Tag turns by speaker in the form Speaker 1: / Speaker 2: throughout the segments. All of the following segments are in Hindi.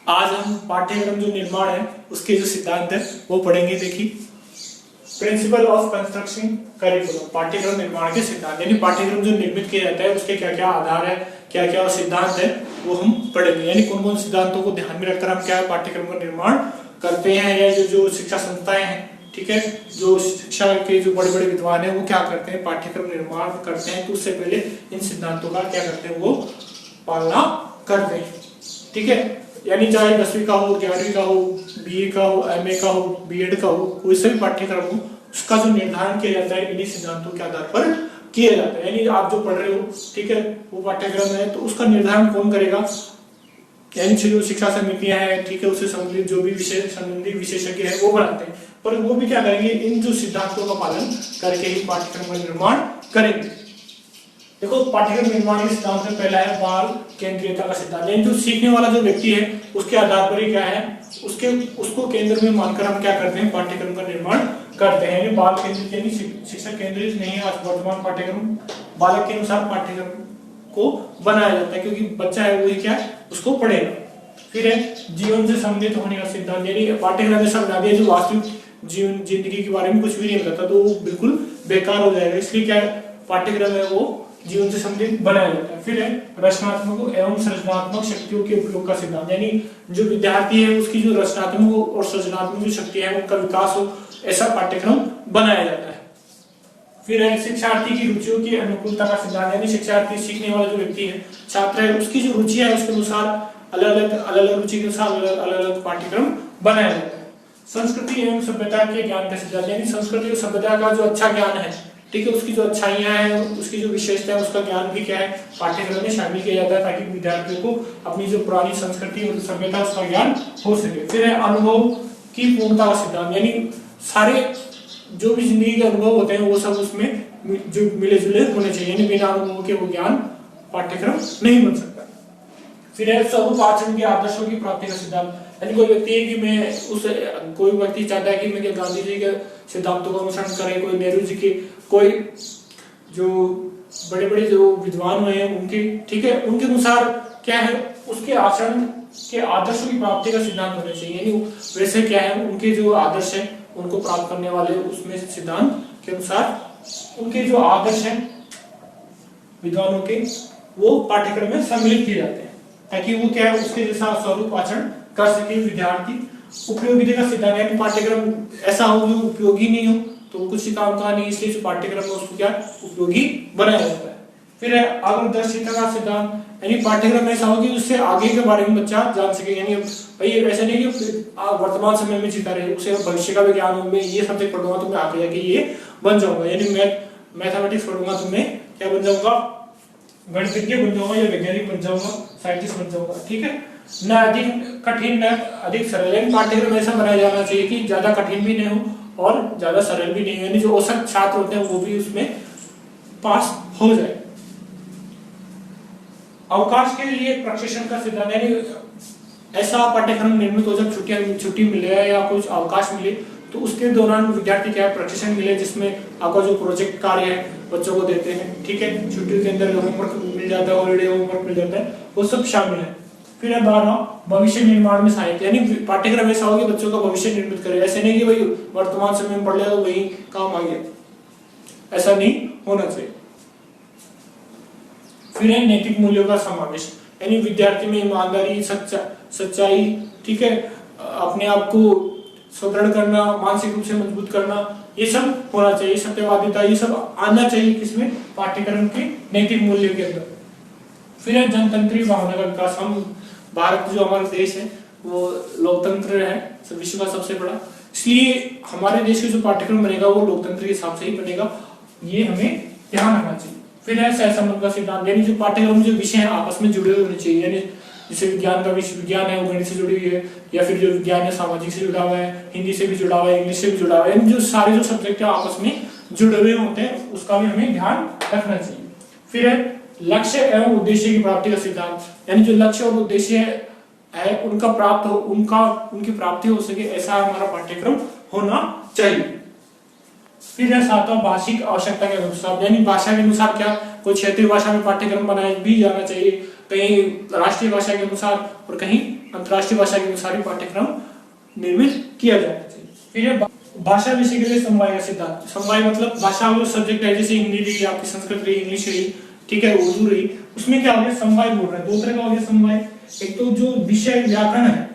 Speaker 1: आज हम पाठ्यक्रम जो निर्माण है उसके जो सिद्धांत है वो पढ़ेंगे। देखिए, प्रिंसिपल ऑफ कंस्ट्रक्शन करिकुलम, पाठ्यक्रम निर्माण के सिद्धांत, यानी पाठ्यक्रम जो निर्मित किया जाता है उसके क्या क्या आधार है, क्या क्या सिद्धांत है वो हम पढ़ेंगे। यानी कौन कौन सिद्धांतों को ध्यान में रखकर हम क्या पाठ्यक्रम का निर्माण करते हैं, या जो शिक्षा संस्थाएं हैं, ठीक है, जो शिक्षा के जो बड़े बड़े विद्वान है वो क्या करते हैं, पाठ्यक्रम निर्माण करते हैं तो उससे पहले इन सिद्धांतों का क्या करते हैं, वो पालना करते हैं। ठीक है, यानी चाहे 10वीं का हो, 11वीं का हो, बीए का हो, एमए का हो, बीएड का हो, कोई सा भी पाठ्यक्रम हो, उसका जो निर्धारण किया जाता है इन्हीं सिद्धांतों के आधार पर किया जाता है। यानी आप जो पढ़ रहे हो, ठीक है, वो पाठ्यक्रम है तो उसका निर्धारण कौन करेगा, यानी जो शिक्षा समितियां हैं, ठीक है, उससे संबंधित जो भी विषय संबंधित विशेषज्ञ है वो बनाते हैं, पर वो भी क्या करेंगे, इन जो सिद्धांतों का पालन करके ही पाठ्यक्रम का निर्माण करेंगे। देखो, पाठ्यक्रम निर्माण के सिद्धांत में पहला है बाल केंद्रीयता का सिद्धांत, यानी जो सीखने वाला जो व्यक्ति है उसके आधार पर ही क्या है, उसको केंद्र में मानकर हम क्या करते हैं, पाठ्यक्रम का निर्माण करते हैं। यानी बाल केंद्रित, यानी शिक्षा केंद्रित नहीं है आज वर्तमान पाठ्यक्रम, बालक के अनुसार पाठ्यक्रम को बनाया जाता है, क्योंकि बच्चा है वही क्या है उसको पढ़ेगा। फिर है जीवन से संबंधित होने का सिद्धांत, यानी पाठ्यक्रम ऐसा बना दिया जो वास्तविक जीवन जिंदगी के बारे में कुछ भी नहीं बताता तो वो बिल्कुल बेकार हो जाएगा, इसलिए क्या पाठ्यक्रम है वो जीवन से संबंधित बनाया जाता है। फिर है रचनात्मक एवं सृजनात्मक शक्तियों के उपयोग का सिद्धांत, यानी जो विद्यार्थी है उसकी जो रचनात्मक और सृजनात्मक जो शक्ति है उनका विकास हो, ऐसा पाठ्यक्रम बनाया जाता है। फिर है शिक्षार्थी की रुचियों की अनुकूलता का सिद्धांत, यानी शिक्षार्थी सीखने वाला जो व्यक्ति है, छात्र है, उसकी जो रुचि है उसके अनुसार अलग अलग रुचि के अनुसार अलग अलग पाठ्यक्रम बनाया जाता है। संस्कृति एवं सभ्यता के ज्ञान का सिद्धांत, यानी संस्कृति और सभ्यता का जो अच्छा ज्ञान है, ठीक है, उसकी जो अच्छाइयां हैं, उसकी जो विशेषता है, उसका ज्ञान भी क्या है पाठ्यक्रम में शामिल किया जाता है, ताकि विद्यार्थियों को अपनी जो पुरानी संस्कृति और सभ्यता उसका ज्ञान हो सके। फिर है अनुभव की पूर्णता का सिद्धांत, यानी सारे जो भी जिंदगी के अनुभव होते हैं वो सब उसमें जो मिले जुले होने चाहिए, यानी बिना अनुभव के वो ज्ञान पाठ्यक्रम नहीं बन सकता। फिर है स्वरूप आचरण के आदर्शों की प्राप्ति का सिद्धांत, यानी कोई व्यक्ति है कि मैं कोई व्यक्ति चाहता है कि मैं गांधी जी के सिद्धांतों का अनुसरण करें, कोई नेहरू जी के, कोई जो बड़े बड़े जो विद्वान हुए हैं उनके, ठीक है, उनके अनुसार क्या है उसके आचरण के आदर्शों की प्राप्ति का सिद्धांत होना चाहिए, यानी वैसे क्या है उनके जो आदर्श है उनको प्राप्त करने वाले उसमें सिद्धांत के अनुसार उनके जो आदर्श है विद्वानों के वो पाठ्यक्रम में सम्मिलित किए जाते हैं, ताकि वो क्या है उसके जैसा स्वरूप आचरण कर सके विद्यार्थी। उपयोगिता का सिद्धांत, यानी पाठ्यक्रम ऐसा हो जो उपयोगी नहीं हो तो कुछ काम का नहीं, इसलिए जो पाठ्यक्रम है उसको क्या उपयोगी बनाया जाता है। फिर है अग्रदर्शिता का सिद्धांत, यानी पाठ्यक्रम ऐसा हो कि उससे आगे के बारे में बच्चा जान सके, यानी भाई ऐसा नहीं कि वर्तमान समय में जीता रहे, उसे भविष्य का भी ज्ञान हो, मैं ये सब्जेक्ट पढ़ूंगा तो मैं आगे जाके ये बन जाऊंगा, यानी मैथमेटिक्स पढ़ूंगा तो मैं क्या बन जाऊंगा, गणितज्ञ बन जाऊंगा या वैज्ञानिक बन जाऊंगा, साइंटिस्ट बन जाऊंगा। ठीक है, न अधिक कठिन न अधिक सरल, यानी पाठ्यक्रम ऐसा बनाया जाना चाहिए कि ज्यादा कठिन भी नहीं हो और ज्यादा सरल भी नहीं हो, यानी जो औसत छात्र होते हैं वो भी उसमें पास हो जाए। अवकाश के लिए प्रशिक्षण का सिद्धांत, यानी ऐसा पाठ्यक्रम निर्मित हो जब छुट्टी मिले या कुछ अवकाश मिले तो उसके दौरान विद्यार्थी क्या प्रशिक्षण मिले, जिसमें आपका जो प्रोजेक्ट कार्य है बच्चों को देते हैं, ठीक है, छुट्टी के अंदर होमवर्क मिल जाता है, हॉलीडे होमवर्क मिल जाता है, वो सब शामिल है। फिर है 12 भविष्य निर्माण में सहायक, यानी पाठ्यक्रम ऐसा हो कि बच्चों का भविष्य निर्मित करे, ऐसे नहीं कि भाई वर्तमान समय में पढ़ लिया तो वही काम आ गया, ऐसा नहीं होना चाहिए। फिर है नैतिक मूल्यों का समावेश, यानी विद्यार्थी में ईमानदारी, सच्चाई, ठीक है, अपने आप को सुदृढ़ करना, मानसिक रूप से मजबूत करना, ये सब होना चाहिए, सत्यवादिता, ये सब आना चाहिए किसमें, पाठ्यक्रम के नैतिक मूल्यों के अंदर। फिर है जनतंत्री भावना का विकास, हम भारत जो हमारा देश है वो लोकतंत्र है, विश्व का सबसे बड़ा, इसलिए हमारे देश के जो पाठ्यक्रम बनेगा वो लोकतंत्र के हिसाब से ही बनेगा, ये हमें ध्यान रखना चाहिए। फिर है सहसंबंध का सिद्धांत, यानी जो पाठ्यक्रम जो विषय है आपस में जुड़े हुए होने चाहिए, यानी जैसे विज्ञान का विषय विज्ञान है वो गणित से जुड़ी हुई है, या फिर जो विज्ञान है सामाजिक से जुड़ा हुआ है, हिंदी से भी जुड़ा हुआ है, इंग्लिश से भी जुड़ा हुआ है, जो सारे जो सब्जेक्ट है आपस में जुड़े हुए होते हैं उसका भी हमें ध्यान रखना चाहिए। फिर है लक्ष्य एवं उद्देश्य की प्राप्ति का सिद्धांत, यानी जो लक्ष्य और उद्देश्य है उनका प्राप्त हो उनकी प्राप्ति हो सके ऐसा हमारा पाठ्यक्रम होना चाहिए। फिर है 7वां भाषिक आवश्यकता के अनुसार, यानी भाषा के अनुसार क्या कोई क्षेत्रीय भाषा में पाठ्यक्रम बनाया भी जाना चाहिए, कहीं राष्ट्रीय भाषा के अनुसार और कहीं अंतर्राष्ट्रीय भाषा के अनुसार पाठ्यक्रम निर्मित किया जाना चाहिए। फिर है भाषा विषय के लिए समवाय का सिद्धांत। समवाय मतलब भाषा वो सब्जेक्ट है, जैसे हिंदी रही, आपकी संस्कृत रही, इंग्लिश रही, ठीक है, उर्दू रही, उसमें क्या हो गया समवाय बोल रहे हैं। दो तरह का हो गया समवाय। एक तो जो विषय व्याकरण है,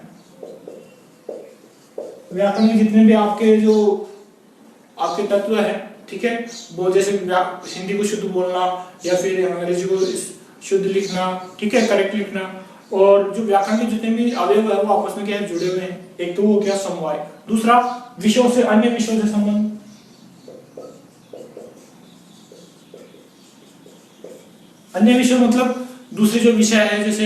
Speaker 1: व्याकरण में जितने भी आपके जो आपके तत्व है, ठीक है, वो जैसे हिंदी को शुद्ध बोलना या फिर अंग्रेजी को शुद्ध लिखना, ठीक है, करेक्ट लिखना, और जो व्याकरण के जितने भी अवयव है वो आपस में क्या है जुड़े हुए हैं। एक तो वो क्या समवाय। दूसरा विषयों से अन्य विषयों से संबंध। अन्य विषय मतलब दूसरे जो विषय है, जैसे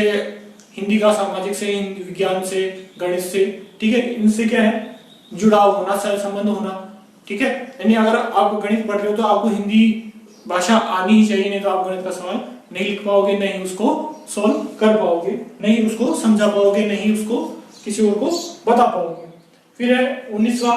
Speaker 1: हिंदी का सामाजिक से, विज्ञान से, गणित से, ठीक है, इनसे क्या है जुड़ाव होना, संबंध होना, ठीक है। यानी अगर आप गणित पढ़ रहे हो तो आपको हिंदी भाषा आनी ही चाहिए, नहीं तो आप गणित का सवाल नहीं लिख पाओगे, नहीं उसको सॉल्व कर पाओगे, नहीं उसको समझा पाओगे, नहीं उसको किसी और को बता पाओगे। फिर है 19वां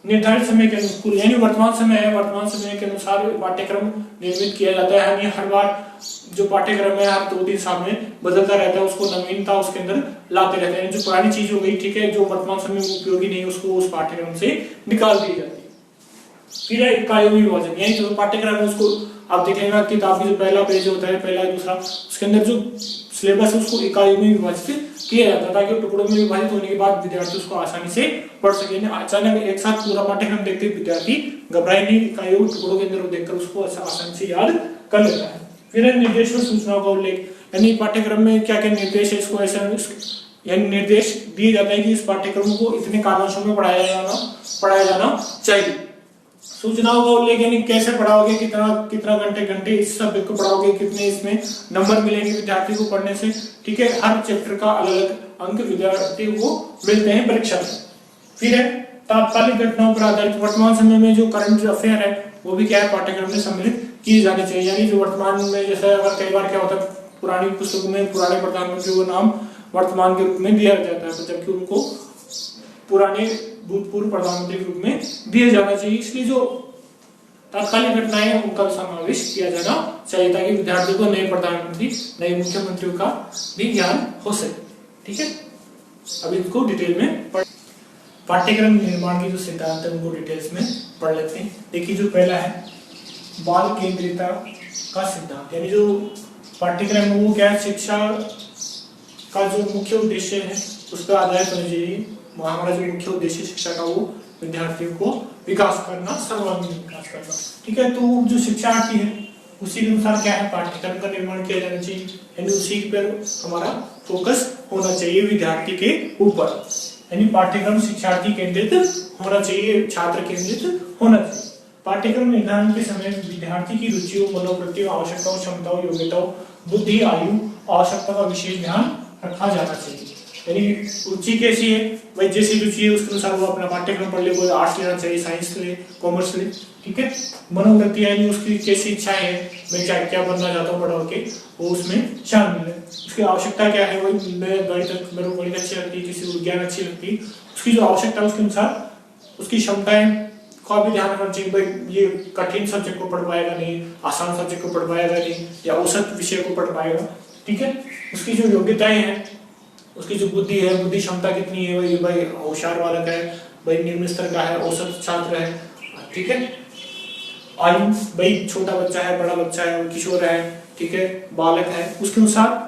Speaker 1: निर्धारित समय के अनुकूल, यानी वर्तमान समय है, वर्तमान समय के अनुसार पाठ्यक्रम निर्मित किया जाता है। यानी हर बार जो पाठ्यक्रम है हर 2-3 साल में बदलता रहता है, उसको नवीनता उसके अंदर लाते रहते हैं। जो पुरानी चीज हो गई, ठीक है, जो वर्तमान समय में उपयोगी नहीं, उसको उस पाठ्यक्रम से निकाल दी जाती है। फिर है इकाइयों में विभाजन, यानी जो पाठ्यक्रम है उसको आप देखेंगे किताब की जो पहला पेज होता है, पहला दूसरा, उसके अंदर जो सिलेबस है उसको इकाइयों में विभाजित किया जाता है, ताकि टुकड़ों में विभाजित होने के बाद विद्यार्थी उसको आसानी से पढ़ सके। अचानक एक साथ पूरा पाठ्यक्रम देखते विद्यार्थी घबराए नहीं, इकाइयों टुकड़ों के अंदर देखकर उसको आसानी से याद कर लेता है। फिर है निर्देश और सूचनाओं का उल्लेख, यानी पाठ्यक्रम में क्या क्या निर्देश है, इसको ऐसा यानी निर्देश दिए जाते हैं कि इस पाठ्यक्रम को इतने कालांशों में पढ़ाया जाना चाहिए। सूचनाओं का उल्लेख, यानी कैसे पढ़ाओगे, कितना घंटे इस सब्जेक्ट को पढ़ाओगे, कितने इसमें नंबर मिलेंगे विद्यार्थी को पढ़ने से, ठीक है। हर चैप्टर का अलग अंक विद्यार्थी को मिलते हैं परीक्षा में। फिर है तात्कालिक घटनाओं पर आधारित, वर्तमान समय में जो करंट अफेयर है वो भी क्या है पाठ्यक्रम में सम्मिलित किए जाने चाहिए। यानी जो वर्तमान में, जैसे अगर कई बार क्या होता है पुरानी पुस्तकों में पुराने प्रधानमंत्री का नाम वर्तमान के रूप में दिया जाता है, जबकि उनको पुराने भूतपूर्व प्रधानमंत्री के रूप में दिए जाना चाहिए। इसलिए जो तात्कालिक घटनाएं उनका समावेश किया जाना चाहिए, ताकि विद्यार्थियों को नए प्रधानमंत्री, नए मुख्यमंत्रियों का भी ज्ञान हो सके, ठीक है। अब इसको डिटेल में पाठ्यक्रम निर्माण की जो सिद्धांत है उनको डिटेल्स में पढ़ लेते हैं। देखिए जो पहला है बाल केंद्रिता का सिद्धांत, यानी जो पाठ्यक्रम है वो क्या है, शिक्षा का जो मुख्य उद्देश्य है उस पर आधारित होना चाहिए। हमारा जो मुख्य उद्देश्य शिक्षा का वो विद्यार्थियों को विकास करना, सर्वांगीण विकास करना, ठीक है। तो जो शिक्षार्थी है उसी के अनुसार क्या है पाठ्यक्रम का निर्माण किया जाना चाहिए, यानी उसी पर हमारा फोकस होना चाहिए विद्यार्थी के ऊपर। यानी पाठ्यक्रम शिक्षार्थी केंद्रित होना चाहिए, छात्र केंद्रित होना चाहिए। पाठ्यक्रम निर्धारण के समय विद्यार्थी की रुचियों, मनोवृत्तियों, आवश्यकताओं, क्षमताओं, योग्यताओं, बुद्धि, आयु, आवश्यकता का विशेष ध्यान रखा जाना चाहिए। यानी रुचि कैसी है भाई, जैसी रुचि है उसके अनुसार वो अपना पाठ्यक्रम पढ़ ले, कोई आर्ट्स लेना चाहिए, साइंस ले, कॉमर्स ले, ठीक है। मनोवृत्ति यानी उसकी कैसी इच्छाएं है, मैं क्या बनना चाहता हूँ बड़ा होके, वो उसमें शामिल है। उसकी आवश्यकता क्या है, वही मैं गणित मेरे को गणित अच्छी लगती है, किसी को विज्ञान अच्छी लगती है, उसकी जो आवश्यकता है उसके अनुसार उसकी क्षमताएं का भी ध्यान रखना चाहिए। भाई ये कठिन सब्जेक्ट को पढ़ पाएगा नहीं, आसान सब्जेक्ट को पढ़ पाएगा नहीं, या औसत विषय को पढ़ पाएगा, ठीक है। उसकी जो योग्यताएं हैं, उसकी जो बुद्धि है, बुद्धि क्षमता कितनी है, भाई होशियार बालक है, भाई निम्न स्तर का है, औसत छात्र है, ठीक है। आयु, भाई छोटा बच्चा है, बड़ा बच्चा है, किशोर है, ठीक है, बालक है, उसके अनुसार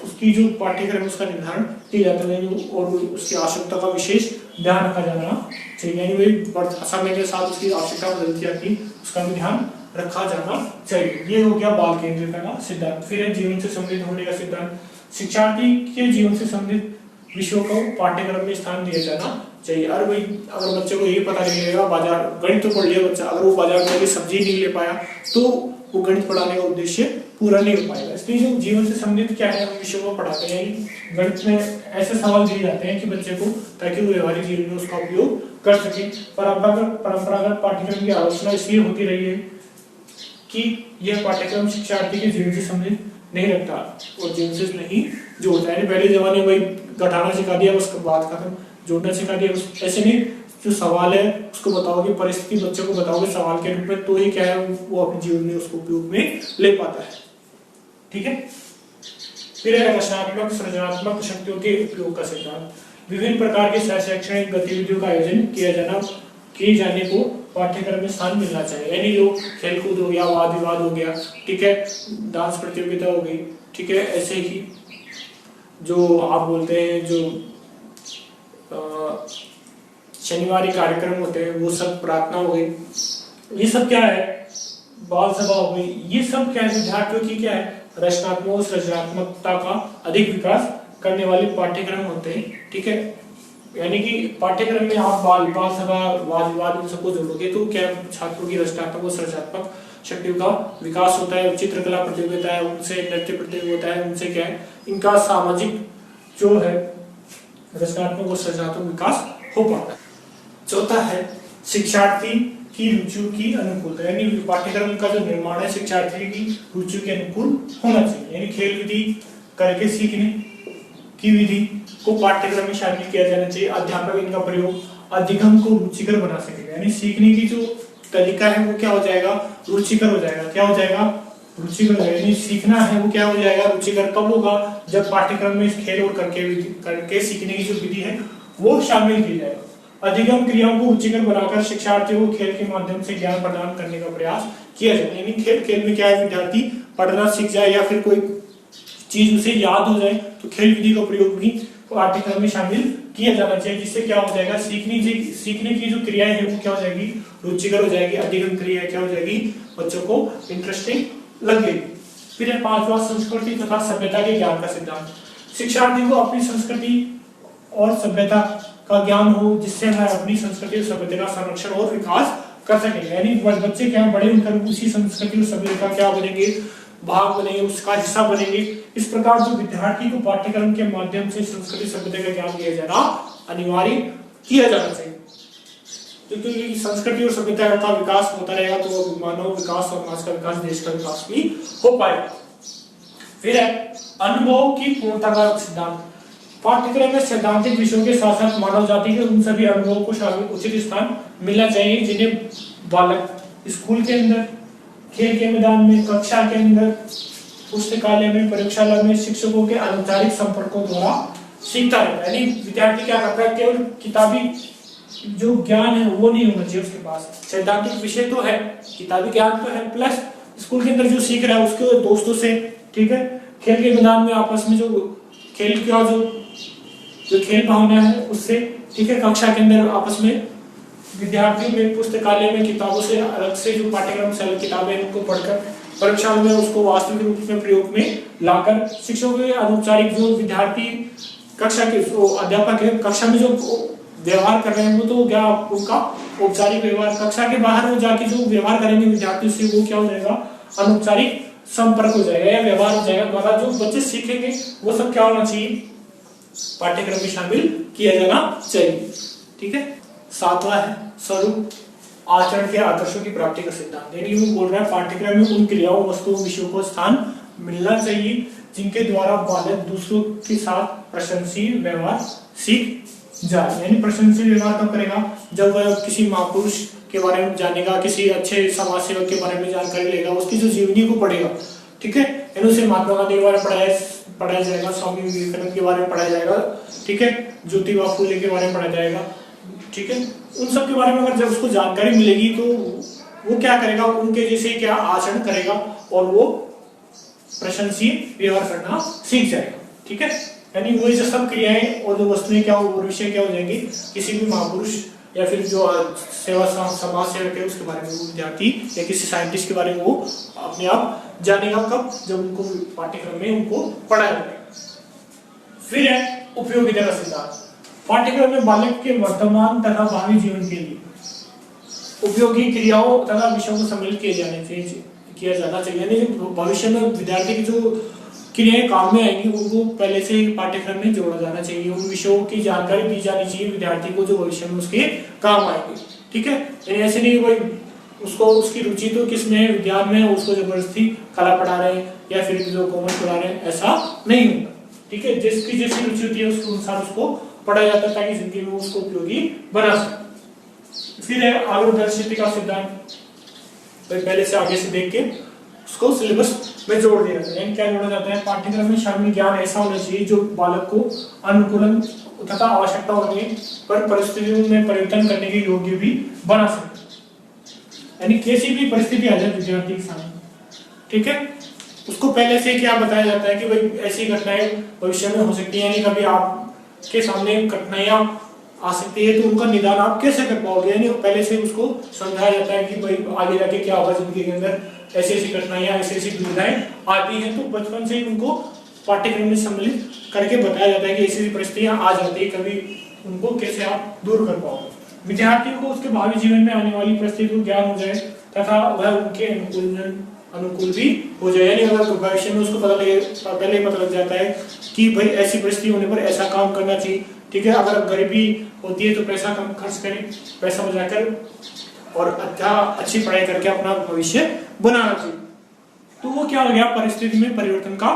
Speaker 1: उसकी जो पाठ्यक्रम उसका निर्धारण किया जाता है और उसकी आवश्यकता का विशेष ध्यान रखा जाना चाहिए। यानी भाई समय के साथ उसकी आवश्यकता बदलती जाती है, उसका भी ध्यान रखा जाना चाहिए। ये हो गया बाल केंद्रित का सिद्धांत। फिर है जीवन से समृद्ध होने का सिद्धांत। शिक्षार्थी के जीवन से संबंधित विषयों को पाठ्यक्रम में स्थान दिया जाना चाहिए। अरे भाई अगर बच्चे को ये पता नहीं लगेगा, बाजार गणित तो पढ़ लिया बच्चा, अगर वो बाजार जाके सब्जी नहीं ले पाया तो वो गणित पढ़ाने का उद्देश्य पूरा नहीं हो पाएगा। इसलिए जो जीवन से संबंधित क्या है हम विषयों को पढ़ाते हैं। गणित में ऐसे सवाल दिए जाते हैं कि बच्चे को, ताकि वो व्यवहारिक जीवन में उसका उपयोग कर सके। परंपरागत पाठ्यक्रम की आलोचना इसलिए होती रही है कि यह पाठ्यक्रम शिक्षार्थी के जीवन से संबंधित नहीं रखता और जीवन से नहीं जोड़ता है। पहले जमाने में भाई घटाना सिखा दिया, उसके बाद खत्म, जोड़ना सिखा दिया। ऐसे नहीं, जो सवाल है उसको बताओगे, परिस्थिति बच्चे को बताओगे सवाल के रूप में, तो ही क्या है वो अपने जीवन में उसको उपयोग में ले पाता है, ठीक है। फिर है रचनात्मक सृजनात्मक शक्तियों के उपयोग का सिद्धांत। विभिन्न प्रकार की शैक्षणिक गतिविधियों का आयोजन किए जाने को पाठ्यक्रम में स्थान मिलना चाहिए। यानी जो खेलकूद हो गया, वाद विवाद हो गया, ठीक है, डांस प्रतियोगिता हो गई, ठीक है, ऐसे ही जो आप बोलते हैं जो शनिवारी कार्यक्रम होते हैं वो सब, प्रार्थना हो गई, ये सब क्या है, बाल सभा हो गई, ये सब क्या है, विद्यार्थियों की क्या है, रचनात्मक और सृजनात्मकता का अधिक विकास करने वाले पाठ्यक्रम होते हैं। ठीक है, यानी कि पाठ्यक्रम में आप बाल सभा, वाद विवाद इन सबको जोड़ोगे तो क्या छात्रों की रचनात्मक और सृजनात्मक शक्तियों का विकास होता है। चित्रकला प्रतियोगिता है, उनसे नृत्य प्रतियोगिता है, उनसे क्या है, इनका सामाजिक जो है रचनात्मक और सृजनात्मक विकास हो पाता है। चौथा है शिक्षार्थी की रुचियों की अनुकूलता, यानी पाठ्यक्रम का जो निर्माण है शिक्षार्थी की रुचियों के अनुकूल होना चाहिए। यानी खेल विधि करके सीखने की विधि को पाठ्यक्रम में शामिल किया जाना चाहिए। अध्यापक इनका प्रयोग अधिगम को रुचिकर बना सकेगा, यानी सीखने की जो तरीका है वो क्या हो जाएगा, रुचिकर हो जाएगा। क्या हो जाएगा, रुचिकर हो जाएगा। यानी सीखना है वो क्या हो जाएगा, रुचिकर। कब होगा, जब पाठ्यक्रम में खेल और करके सीखने की जो विधि है वो शामिल की जाएगा। अधिगम क्रियाओं को रुचिकर बनाकर शिक्षार्थियों को खेल के माध्यम से ज्ञान प्रदान करने का प्रयास किया जाए। यानी खेल में क्या है, विद्यार्थी पढ़ना सीख जाए या फिर कोई चीज उसे याद हो जाए तो खेल विधि का प्रयोग भी पाठ्यक्रम में शामिल किया जाना चाहिए, जिससे क्या हो जाएगा, सीखने की जो क्रियाएं है वो क्या हो जाएगी, रुचिकर हो जाएगी। अधिगम क्रिया क्या हो जाएगी, बच्चों को इंटरेस्टिंग लगेगी। फिर है पांचवा, संस्कृति तथा सभ्यता के ज्ञान का सिद्धांत। शिक्षार्थी को अपनी संस्कृति और सभ्यता का ज्ञान हो, जिससे वह अपनी संस्कृति और सभ्यता का संरक्षण और विकास कर सकेंगे। यानी बच्चे क्या बड़े होकर उसी संस्कृति और सभ्यता का क्या बनेंगे, भाग बनेंगे, उसका हिस्सा बनेंगे। इस प्रकार जो विद्यार्थी को पाठ्यक्रम के माध्यम से संस्कृति सभ्यता का ज्ञान दिया जाना अनिवार्य किया जाना चाहिए, क्योंकि संस्कृति और सभ्यता का विकास होता रहेगा तो मानव विकास, समाज का विकास, देश का विकास भी हो पाएगा। फिर है अनुभव की पूर्णता का सिद्धांत। पाठ्यक्रम में सैद्धांतिक विषयों के साथ साथ मानव जाति के उन सभी अनुभवों को शामिल उचित स्थान मिलना चाहिए जिन्हें बालक स्कूल के अंदर, खेल के मैदान में, कक्षा के अंदर, पुस्तकालय में, प्रयोगशाला में शिक्षकों के अनौपचारिक संपर्कों द्वारा सीखता रहता है। यानी विद्यार्थी क्या करता है, केवल किताबी जो ज्ञान है वो नहीं होना चाहिए उसके पास। सैद्धांतिक विषय तो है, किताबी ज्ञान तो है, प्लस स्कूल के अंदर जो सीख रहा है उसके दोस्तों से, ठीक है, खेल के मैदान में आपस में जो खेल का जो खेल भावना है उससे, ठीक है, कक्षा के अंदर आपस में विद्यार्थियों में, पुस्तकालय में किताबों से अलग से जो पाठ्यक्रम से अलग किताबें उनको पढ़कर प्रयोगशाला में उसको वास्तविक रूप में प्रयोग में लाकर शिक्षकों के अनौपचारिक जो विद्यार्थी कक्षा के अध्यापक है कक्षा में जो व्यवहार कर रहे हैं वो तो क्या उनका औपचारिक व्यवहार, कक्षा के बाहर वो जाके जो व्यवहार करेंगे विद्यार्थियों से वो क्या हो जाएगा, अनौपचारिक संपर्क हो जाएगा या व्यवहार हो जाएगा। द्वारा जो बच्चे सीखेंगे वो सब क्या होना चाहिए, पाठ्यक्रम में शामिल किया जाना चाहिए। ठीक है, सातवां है स्वरूप आचरण के आदर्शों की प्राप्ति का सिद्धांत। यानी वो बोल रहा है पाठ्यक्रम में उन क्रियाओं, वस्तुओं, विषयों को स्थान मिलना चाहिए जिनके द्वारा बालक दूसरों के साथ प्रशंसनीय व्यवहार सीख जाए। यानी प्रशंसनीय व्यवहार कब करेगा, जब वह किसी महापुरुष के बारे में जानेगा, किसी अच्छे समाज सेवक के बारे में जानकारी लेगा, उसकी जो जीवनी को पढ़ेगा, ठीक है, यानी उसे महात्मा गांधी के बारे में पढ़ाया जाएगा, स्वामी विवेकानंद के बारे में पढ़ाया जाएगा, ठीक है, ज्योतिबा फूले के बारे में पढ़ाया जाएगा, ठीक है, उन सब के बारे में अगर जब उसको जानकारी मिलेगी तो वो क्या करेगा, उनके जैसे क्या आचरण करेगा और वो प्रशंसनीय व्यवहार करना सीख जाएगा। ठीक है, यानी वही जो सब क्रियाएं और जो वस्तुएं क्या और विषय क्या हो जाएंगी, किसी भी महापुरुष या फिर जो सेवा समाज सेवक है उसके बारे में वो विद्यार्थी या किसी साइंटिस्ट के बारे में वो अपने आप जानेगा, कब, जब उनको पाठ्यक्रम में उनको पढ़ाया जाएगा। फिर है उपयोगिता का सिद्धांत। पाठ्यक्रम में बालक के वर्तमान तथा भावी जीवन के लिए उपयोगी क्रियाओं तथा विषयों को सम्मिलित किया जाना चाहिए। यानी भविष्य में विद्यार्थी की जो क्रियाएं काम में आएंगी उनको पहले से पाठ्यक्रम में जोड़ा जाना चाहिए, उन विषयों की जानकारी दी जानी चाहिए विद्यार्थी को जो भविष्य में उसके काम आएंगे। ठीक है, यानी ऐसे नहीं कोई उसको उसकी रुचि तो किसमें है, विज्ञान में, उसको जबरदस्ती कला पढ़ा रहे हैं या फिर जो कॉमर्स पढ़ा रहे हैं, ऐसा नहीं होगा। ठीक है, जिसकी जैसी रुचि होती है उसके अनुसार उसको पढ़ाया जाता है ताकि जिंदगी में उसको उपयोगी बना सके। फिर है आग्रदर्शिता का सिद्धांत। पहले से आगे से देख के उसको सिलेबस में जोड़ दिया जाता है। क्या जोड़ा जाता है? पाठ्यक्रम में शामिल ज्ञान ऐसा होना चाहिए जो बालक को अनुकूलन तथा आवश्यकता होने पर परिस्थितियों में परिवर्तन करने के योग्य भी बना सके। यानी कैसी भी परिस्थिति आ जाए विद्यार्थी के सामने, ठीक है, उसको पहले से क्या बताया जाता है कि भाई ऐसी घटनाएं भविष्य में हो सकती है, यानी कभी आपके सामने कठिनाइयां आ सकती है तो उनका निदान आप कैसे कर पाओगे, यानी पहले से उसको समझाया जाता है कि भाई आगे जाके क्या होगा जिंदगी के अंदर, ऐसी ऐसी कठिनाइयां ऐसी ऐसी दुविधाएं आती हैं। तो बचपन से ही उनको पाठ्यक्रम में सम्मिलित करके बताया जाता है कि ऐसी परिस्थितियां आ जाती है, कभी उनको कैसे आप दूर कर पाओगे। विद्यार्थियों को उसके भावी जीवन में आने वाली परिस्थितियों को ज्ञान हो जाए तथा वह उनके अनुकूल भी हो जाए। यानी अगर भविष्य में उसको पता लगे, पहले ही पता लग जाता है कि भाई ऐसी परिस्थिति होने पर ऐसा काम करना चाहिए, ठीक है, अगर गरीबी होती है तो पैसा कम खर्च करें, पैसा बचाकर और अच्छी पढ़ाई करके अपना भविष्य बनाना चाहिए। तो वो क्या हो गया, परिस्थिति में परिवर्तन का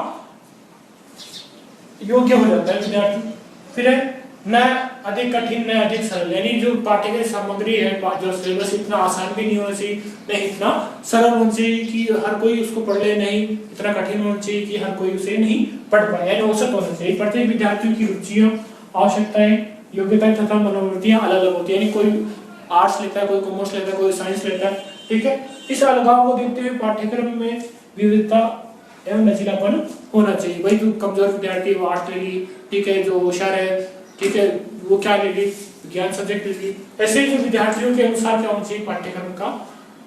Speaker 1: योग्य हो जाता है विद्यार्थी। फिर है न अधिक कठिन न अधिक सरल, यानी जो पाठ्यक्रम सामग्री है, जो सिलेबस इतना आसान भी नहीं होना चाहिए, नहीं इतना सरल होना चाहिए कि हर कोई उसको पढ़ ले, नहीं इतना कठिन होना चाहिए कि हर कोई उसे नहीं पढ़ पाए, यानी औसत होना चाहिए। प्रत्येक विद्यार्थियों की रुचियां, आवश्यकताएं, योग्यताएं तथा मनोवृत्तियां अलग अलग होती है, यानी कोई आर्ट्स लेता है, कोई कॉमर्स लेता है, कोई साइंस लेता है, ठीक है। इस अलगाव को देखते हुए पाठ्यक्रम में विविधता एवं लचीलापन होना चाहिए। भाई जो कमजोर विद्यार्थी वो आर्ट्स लेगी, ठीक है, जो होशियार है, ठीक है, वो क्या लेगी, विज्ञान सब्जेक्ट लेगी। ऐसे जो विद्यार्थियों के अनुसार क्या होना चाहिए, पाठ्यक्रम का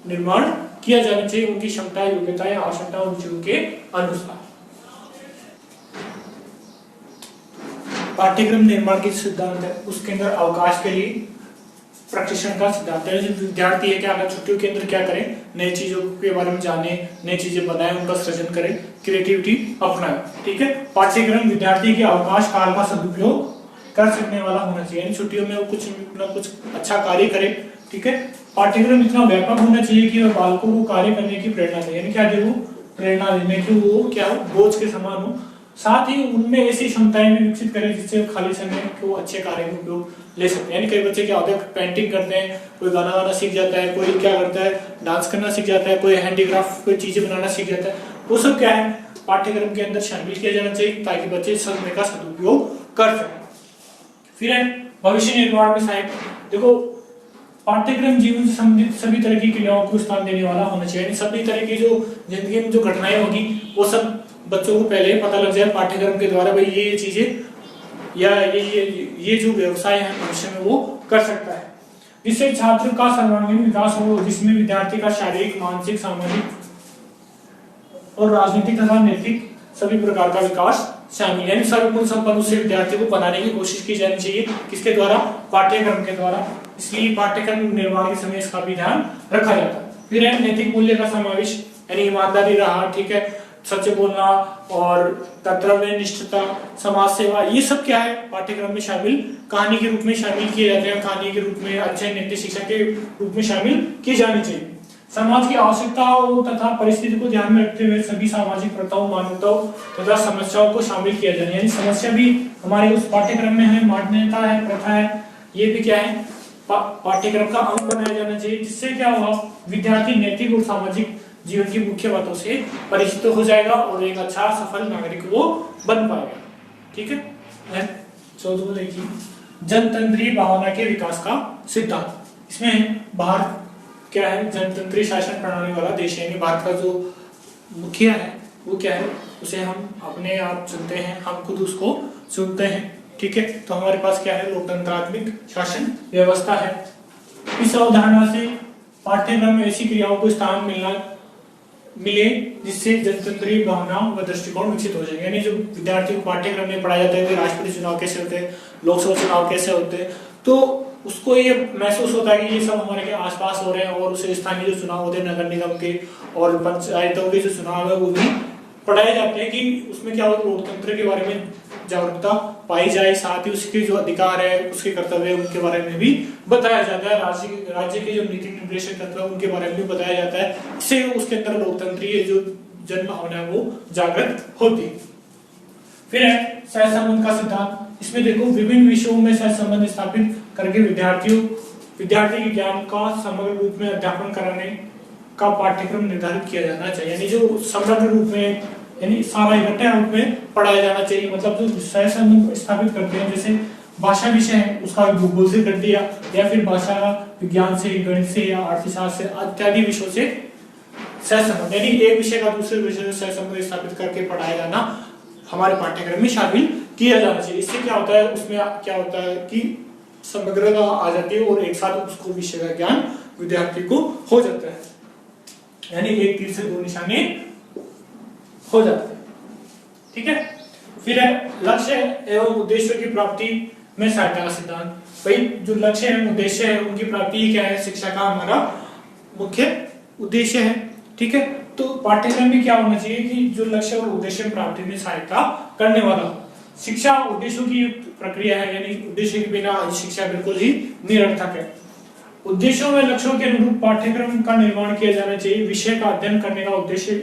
Speaker 1: निर्माण किया जाना चाहिए, उनकी क्षमता, योग्यताएं, आवश्यकता, रुचियों के अनुसार। पाठ्यक्रम निर्माण के सिद्धांत है, उसके अंदर अवकाश के लिए प्रशिक्षण का सिद्धांत है। जो विद्यार्थी है क्या अगर छुट्टियों के अंदर क्या करें, नई चीजों के बारे में जाने, नई चीजें बनाए, उनका सृजन करें, क्रिएटिविटी अपनाएं, ठीक है। पाठ्यक्रम विद्यार्थी के अवकाश काल का सदुपयोग कर सकने वाला होना चाहिए, यानी छुट्टियों में वो कुछ ना कुछ अच्छा कार्य करे, ठीक है। पाठ्यक्रम इतना व्यापक होना चाहिए कि वह बालकों को कार्य करने की प्रेरणा दे, यानी क्या दे, वो प्रेरणा देने की वो क्या हो, बोझ के समान हो। साथ ही उनमें ऐसी क्षमताएं भी विकसित करें जिससे खाली समय को अच्छे कार्य में उपयोग ले सकते हैं। यानी कई बच्चे क्या होते हैं, पेंटिंग करते हैं, कोई गाना गाना सीख जाता है, कोई क्या करता है, डांस करना सीख जाता है, कोई हैंडीक्राफ्ट, कोई चीजें बनाना सीख जाता है, वो सब क्या है पाठ्यक्रम के अंदर शामिल किया जाना चाहिए ताकि बच्चे समय का सदुपयोग कर सकें। फिर है भविष्य निर्माण में सहायक। देखो पाठ्यक्रम जीवन से संबंधित सभी तरह की क्रियाओं को स्थान देने वाला होना चाहिए, सभी तरह की जो जिंदगी में जो घटनाएं होगी वो सब बच्चों को पहले ही पता लग जाए पाठ्यक्रम के द्वारा, भाई ये चीजें या ये जो व्यवसाय है भविष्य में वो कर सकता है, जिससे छात्र का सर्वांगीण विकास हो, जिसमें विद्यार्थी का शारीरिक, मानसिक, सामाजिक और राजनीतिक तथा नैतिक सभी प्रकार का विकास शामिल है। सर्वगुण संपन्न उसे विद्यार्थी को बनाने की कोशिश की जानी चाहिए, किसके द्वारा, पाठ्यक्रम के द्वारा। इसलिए पाठ्यक्रम निर्माण के समय इसका भी ध्यान रखा जाता है। फिर है नैतिक मूल्य का समावेश, यानी ईमानदारी रहा, ठीक है, सच बोलना और कर्तव्य निष्ठता, समाज सेवा, ये सब क्या है पाठ्यक्रम में शामिल, कहानी के रूप में शामिल किए जाते हैं, कहानी के रूप में, अच्छे नैतिक शिक्षा के रूप में शामिल की जानी चाहिए। समाज की आवश्यकताओं तथा परिस्थिति को ध्यान में रखते हुए सभी सामाजिक प्रथाओं, मान्यताओं तथा समस्याओं को शामिल किया जाए, यानी समस्या भी हमारे उस पाठ्यक्रम में है, मान्यता है, प्रथा है, ये भी क्या है पाठ्यक्रम का अंग बनाया जाना चाहिए, जिससे क्या होगा विद्यार्थी नैतिक और सामाजिक जीवन की मुख्य बातों से परिचित हो जाएगा और एक अच्छा सफल नागरिक वो बन पाएगा, ठीक है। 14 देखिए जनतंत्रीय भावना के विकास का सिद्धांत। इसमें भारत क्या है, जनतंत्रीय शासन प्रणाली वाला देश है, यानी भारत का जो मुखिया है वो क्या है, उसे हम अपने आप चुनते हैं, हम खुद उसको चुनते हैं, ठीक है। तो हमारे पास क्या है, लोकतंत्रात्मक शासन व्यवस्था है। इस अवधारणा से पाठ्यक्रम में ऐसी क्रियाओं को स्थान मिले जिससे जनतंत्रीय भावना व दृष्टिकोण विकसित हो जाएगा, यानी जो विद्यार्थी को पाठ्यक्रम में पढ़ाया जाता है कि राष्ट्रपति चुनाव कैसे होते हैं, लोकसभा चुनाव कैसे होते हैं, तो उसको ये महसूस होता है कि ये सब हमारे के आसपास हो रहे हैं, और उसे स्थानीय जो चुनाव होते हैं नगर निगम के और पंचायतों के जो चुनाव है वो भी पढ़ाए जाते हैं कि उसमें क्या होता है, लोकतंत्र के बारे में जागरूकता पाई जाए, साथ ही उसके जो अधिकार है, उसके कर्तव्य, उनके बारे में भी बताया जाता है, राज्य के जो नीति निर्देशक तत्व उनके बारे में भी बताया जाता है, इससे उसके अंदर लोकतंत्रीय जो जन भावना है वो जागृत होती है। फिर है सहसंबंध का सिद्धांत। इसमें देखो विभिन्न विषयों में सहसंबंध स्थापित करके विद्यार्थी के ज्ञान का समग्र रूप में अध्यापन का पाठ्यक्रम निर्धारित किया जाना चाहिए, यानी जो समग्र रूप में, यानी सारा इकट्ठे रूप में पढ़ाया जाना चाहिए। मतलब जो सह संबंध स्थापित करते हैं, जैसे भाषा विषय है उसका भूगोल से कर दिया, या फिर भाषा विज्ञान से, गणित से या अर्थशास्त्र से इत्यादि विषयों से सह संबंध, यानी एक विषय का दूसरे विषय से सह संबंध स्थापित करके पढ़ाया जाना हमारे पाठ्यक्रम में शामिल किया जाना चाहिए। इससे क्या होता है, उसमें क्या होता है कि समग्रता आ जाती है और एक साथ उसको विषय का ज्ञान विद्यार्थी को हो जाता है, यानी एक तीर से दो निशाने हो जाते हैं। ठीक है, फिर है लक्ष्य एवं उद्देश्यों की प्राप्ति में सहायता का सिद्धांत। भाई जो लक्ष्य एवं उद्देश्य है उनकी प्राप्ति क्या है, शिक्षा का हमारा मुख्य उद्देश्य है। ठीक है, तो पाठ्यक्रम में क्या होना चाहिए कि जो लक्ष्य और उद्देश्य प्राप्ति में सहायता करने वाला। शिक्षा उद्देश्यों की प्रक्रिया है, यानी उद्देश्य के बिना शिक्षा बिल्कुल ही निरर्थक है। उद्देश्यों में लक्ष्यों के अनुरूप पाठ्यक्रम का निर्माण किया जाना चाहिए। विषय का अध्ययन करने का उद्देश्य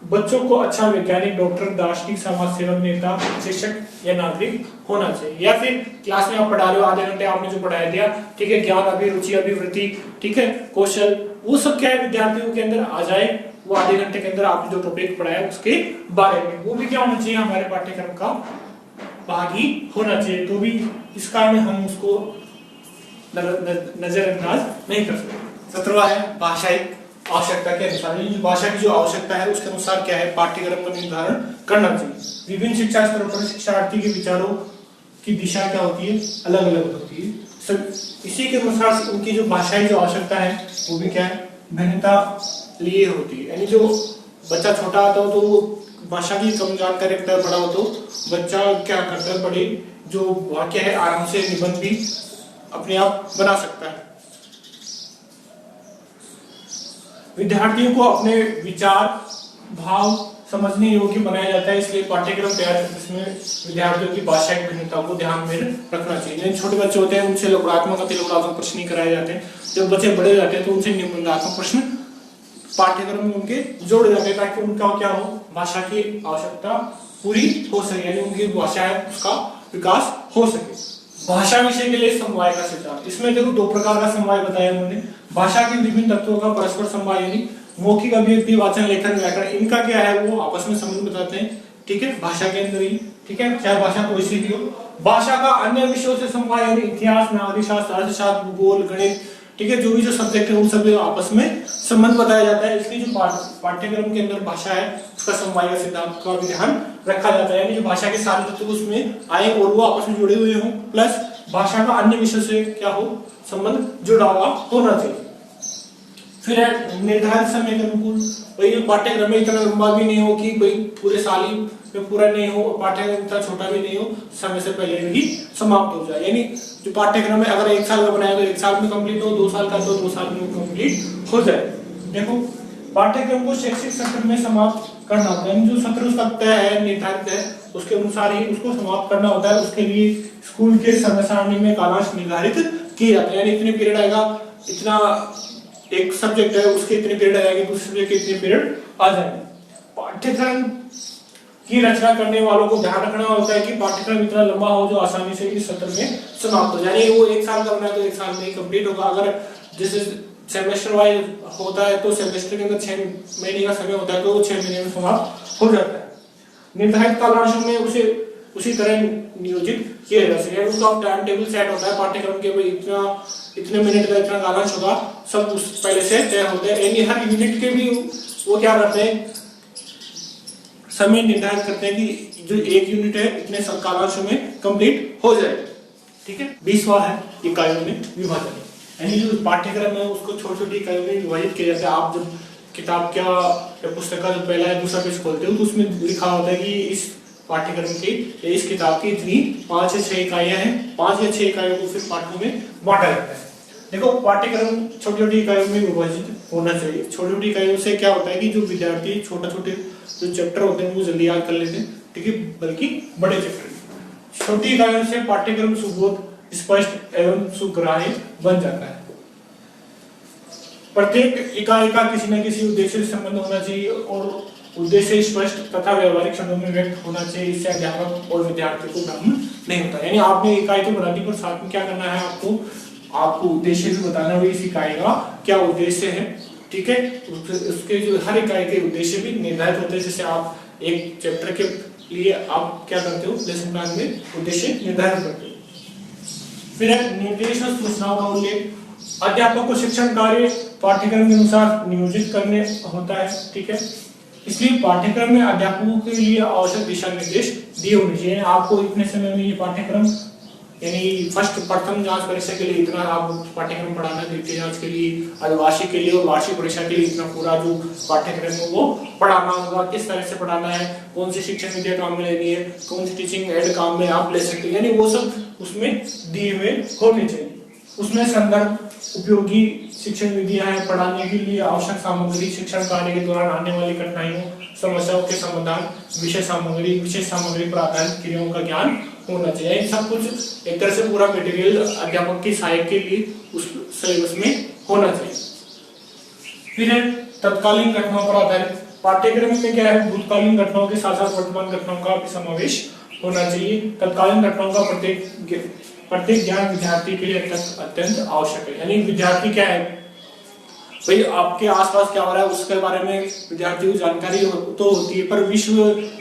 Speaker 1: बच्चों को अच्छा वैज्ञानिक, डॉक्टर, दार्शनिक, समाज सेवक, नेता, शिक्षक या नागरिक होना चाहिए। या फिर क्लास में आप पढ़ा रहे हो, आधे घंटे आपने जो पढ़ाया दिया, ठीक है, ज्ञान, अभिरुचि, अभिवृत्ति, ठीक है, कौशल, वो सब क्या है विद्यार्थियों के अंदर आ जाए। वो आधे घंटे के अंदर आपने जो टॉपिक पढ़ाया उसके बारे में, वो भी क्या होना चाहिए, हमारे पाठ्यक्रम का भाग ही होना चाहिए। तो भी इस कारण हम उसको नजरअंदाज नहीं कर सकते। 17वां है भाषाई आवश्यकता के अनुसार, भाषा की जो आवश्यकता है उसके अनुसार क्या है पाठ्यक्रम का निर्धारण करना चाहिए। विभिन्न शिक्षा स्तरों पर शिक्षार्थी के विचारों की दिशा क्या होती है, अलग अलग होती है। इसी के अनुसार उनकी जो भाषाई जो आवश्यकता है वो भी क्या है, भिन्नता लिए होती है। यानी जो बच्चा छोटा होता हो तो वो भाषा की कम जानकारी रखता है, बड़ा हो तो बच्चा क्या करता है, बड़े जो वाक्य है आराम से निबंध भी अपने आप बना सकता है। विद्यार्थियों को अपने विचार, भाव समझने योग्य बनाया जाता है, इसलिए पाठ्यक्रम तैयार करते समय विद्यार्थियों की भाषाई भिन्नता को ध्यान में रखना चाहिए। छोटे बच्चे होते हैं उनसे लघुरात्मक, अतिलघुरात्मक प्रश्न नहीं कराए जाते हैं। जब बच्चे बड़े जाते हैं तो उनसे निबंधात्मक प्रश्न पाठ्यक्रम में उनके जोड़े जाते हैं, ताकि उनका क्या हो, भाषा की आवश्यकता पूरी हो सके, यानी उनकी भाषा है उसका विकास हो सके। भाषा विषय के लिए समवाय का सिद्धांत, इसमें देखो दो प्रकार का समवाय बताया उन्होंने। भाषा के विभिन्न तत्वों का परस्पर समवाय, यानी मौखिक, अभिव्यक्ति, वाचन, लेखन, व्याकरण, इनका क्या है वो आपस में संबंध बताते हैं। ठीक है, भाषा के अंदर ही, ठीक है, चाहे भाषा कोई सी भी हो। भाषा का अन्य विषयों से समवाय, यानी इतिहास, नागरिकशास्त्र, अर्थशास्त्र, भूगोल, गणित, ठीक है, जो भी जो सब्जेक्ट है उन सब आपस में संबंध बताया जाता है। इसलिए जो पाठ्यक्रम के अंदर भाषा है उसका समवाय का सिद्धांत का भी ध्यान रखा जाता है, यानी जो भाषा के सारे तत्व उसमें आए और वो आपस में जुड़े हुए हों, प्लस भाषा का अन्य विषय से क्या हो, संबंध जुड़ा हुआ होना चाहिए। फिर है निर्धारित समय के अनुकूल, भाई पाठ्यक्रम में इतना लंबा भी नहीं हो कि भाई पूरे साल ही में पूरा नहीं हो, पाठ्यक्रम इतना छोटा भी नहीं हो, समय से पहले भी समाप्त हो जाए। यानी जो पाठ्यक्रम है अगर 1 साल का बनाया तो 1 साल में कंप्लीट हो, 2 साल का तो 2 साल में कंप्लीट हो जाए। देखो पाठ्यक्रम को शैक्षिक सत्र में समाप्त करना होता है, जो सत्र उसका तय है, निर्धारित है, उसके अनुसार ही उसको समाप्त करना होता है। उसके लिए स्कूल के समय सारणी में कालांश निर्धारित किए जाते हैं, यानी इतने पीरियड आएगा, इतना एक सब्जेक्ट है उसके इतने पीरियड आएंगे, दूसरे सब्जेक्ट के इतने पीरियड आ जाएंगे। पाठ्यक्रम की रचना करने वालों को ध्यान रखना होता है कि पाठ्यक्रम इतना लंबा हो जो आसानी से इस सत्र में समाप्त हो जाए। यानी वो 1 साल का बना है तो 1 साल में ही कंप्लीट होगा। अगर जैसे सेमेस्टर वाइज होता है तो सेमेस्टर के अंदर 6 महीने का समय होता है तो वो 6 महीने में समाप्त हो जाता है। निर्धारित कालांशों में उसे उसी तरह नियोजित किया जा सके, उसका टाइम टेबल सेट होता है पाठ्यक्रम के, भाई इतने मिनट का इतना कालांश होगा, सब उस पहले से तय होते हैं। यानी हर यूनिट के भी वो क्या करते हैं, समय निर्धारित करते हैं कि जो एक यूनिट है इतने कालांशों में कंप्लीट हो जाए। ठीक है, 20वां है इकाइयों में विभाजन, यानी जो पाठ्यक्रम है उसको छोटी छोटी इकाइयों में विभाजित किया जाता है। आप जब किताब का या पुस्तक का जो पहला या दूसरा पेज खोलते हो तो उसमें लिखा होता है कि इस पाठ्यक्रम की इस किताब की इतनी 5 या 6 इकाइयां हैं, 5 या 6 इकाइयों को फिर पाठों में बांटा जाता है। देखो पाठ्यक्रम छोटी छोटी इकाइयों में विभाजित होना चाहिए। छोटी छोटी इकाइयों से क्या होता है कि जो विद्यार्थी छोटे जो चैप्टर होते हैं वो जल्दी याद कर लेते हैं, ठीक है, बल्कि बड़े चैप्टर छोटी इकाइयों से पाठ्यक्रम सुबोध, स्पष्ट एवं सुग्राह्य बन जाता है। प्रत्येक इकाई का किसी न किसी उद्देश्य से संबंध होना चाहिए और उद्देश्य स्पष्ट तथा व्यवहारिक शब्दों में व्यक्त होना चाहिए। इससे अध्यापक और विद्यार्थी को भ्रम नहीं होता। यानी आपने इकाई तो बना दी पर साथ में क्या करना है, आपको उद्देश्य भी बताना है इस इकाई का क्या उद्देश्य है। ठीक है। उसके जो हर इकाई के उद्देश्य भी निर्धारित होते हैं। जैसे आप एक चैप्टर के लिए आप क्या करते हो, लेसन प्लान में उद्देश्य निर्धारित करते हो। फिर है निर्देश और सूचनाओं का उल्लेख। अध्यापक को शिक्षण कार्य पाठ्यक्रम के अनुसार नियोजित करने होता है, ठीक है। इसलिए पाठ्यक्रम में अध्यापकों के लिए आवश्यक दिशा निर्देश दिए होने चाहिए। आपको इतने समय में ये पाठ्यक्रम, यानी प्रथम जांच परीक्षा के लिए इतना आप पाठ्यक्रम पढ़ाना है, द्वितीय जांच के लिए, अर्धवार्षिक के लिए और वार्षिक परीक्षा के लिए इतना पूरा जो पाठ्यक्रम है वो पढ़ाना होगा। किस तरह से पढ़ाना है, कौन सी शिक्षण विद्या काम में लेनी है, कौन सी टीचिंग एड काम में आप ले सकते हैं, यानी वो सब उसमें दिए हुए होने चाहिए। उसमें संदर्भ, उपयोगी शिक्षण विधियां हैं, पढ़ाने के लिए आवश्यक सामग्री, शिक्षण कार्य के दौरान आने वाली कठिनाइयों, समस्याओं के समाधान, विशेष सामग्री पर आधारित क्रियाओं का ज्ञान होना चाहिए। इन सब कुछ एक तरह से पूरा मटेरियल अध्यापक की सहायक के लिए उस सिलेबस में होना चाहिए। फिर है तत्कालीन घटनाओं पर आधारित। पाठ्यक्रम में क्या है, भूतकालीन घटनाओं के साथ साथ वर्तमान घटनाओं का भी समावेश होना चाहिए। तत्कालीन घटनाओं का प्रत्येक ज्ञान विद्यार्थी के लिए अत्यंत आवश्यक है। यानी विद्यार्थी क्या है भाई, आपके आसपास क्या हो रहा है उसके बारे में विद्यार्थी को जानकारी तो होती है, पर विश्व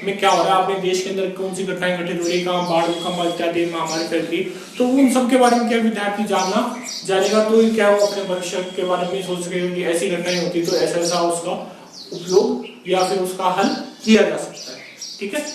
Speaker 1: में क्या हो रहा है, अपने देश के अंदर कौन सी घटनाएं घटित हो रही है, कहाँ बाढ़ भूकंप इत्यादि महामारी फैल रही, तो उन सब के बारे में क्या विद्यार्थी जानेगा, तो क्या वो अपने भविष्य के बारे में सोच सकेगा कि ऐसी घटनाएं होती तो ऐसा ऐसा उसका उपयोग या फिर उसका हल किया जा सकता है, ठीक है।